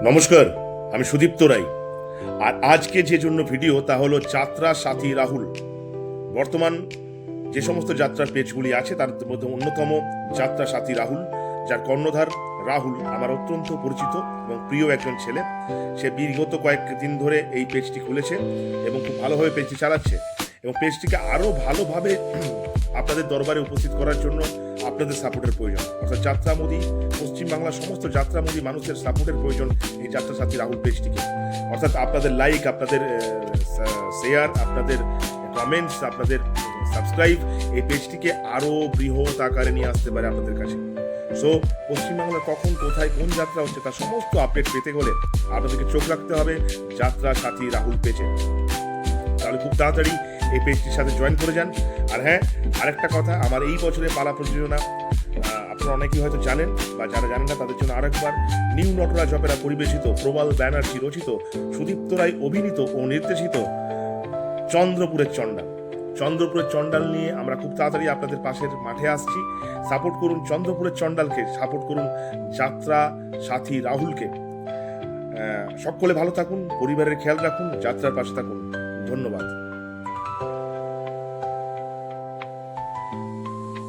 নমস্কার, আমি সুদীপ্ত রায়। আর আজকে যে জন্য ভিডিও তা হলো যাত্রা সাথী রাহুল। বর্তমান যে সমস্ত যাত্রার পেজগুলি আছে তার মধ্যে অন্যতম যাত্রা সাথী রাহুল, যার কর্ণধার রাহুল আমার অত্যন্ত পরিচিত এবং প্রিয় একজন ছেলে। সে বিগত কয়েকদিন ধরে এই পেজটি খুলেছে এবং খুব ভালোভাবে পেজটি চালাচ্ছে এবং পেজটিকে আরও ভালোভাবে আপনাদের দরবারে উপস্থিত করার জন্য আপনাদের সাপোর্টের প্রয়োজন। অর্থাৎ যাত্রামোদী পশ্চিমবাংলার সমস্ত যাত্রামোদী মানুষের সাপোর্টের প্রয়োজন এই যাত্রা সাথী রাহুল পেজটিকে। অর্থাৎ আপনাদের লাইক, আপনাদের শেয়ার, আপনাদের কমেন্টস, আপনাদের সাবস্ক্রাইব এই পেজটিকে আরও বৃহৎ আকারে নিয়ে আসতে পারে আপনাদের কাছে। সো পশ্চিমবাংলার কখন কোথায় কোন যাত্রা হচ্ছে তার সমস্ত আপডেট পেতে হলে আপনাদেরকে চোখ রাখতে হবে যাত্রা সাথী রাহুল পেজে। তাহলে খুব তাড়াতাড়ি এই পেজটির সাথে জয়েন করে যান। আর হ্যাঁ, আরেকটা কথা, আমার এই বছরের পালা প্রযোজনা আপনারা অনেকেই হয়তো জানেন, বা যারা জানেন না তাদের জন্য আরেকবার নিউ নটরাজ অপেরা পরিবেশিত, প্রবাল ব্যানার্জি রচিত, সুদীপ্ত রায় অভিনীত ও নির্দেশিত চন্দ্রপুরের চণ্ডাল নিয়ে আমরা খুব তাড়াতাড়ি আপনাদের পাশের মাঠে আসছি। সাপোর্ট করুন চন্দ্রপুরের চণ্ডালকে, সাপোর্ট করুন যাত্রা সাথী রাহুলকে। সকলে ভালো থাকুন, পরিবারের খেয়াল রাখুন, যাত্রার পাশে থাকুন। ধন্যবাদ।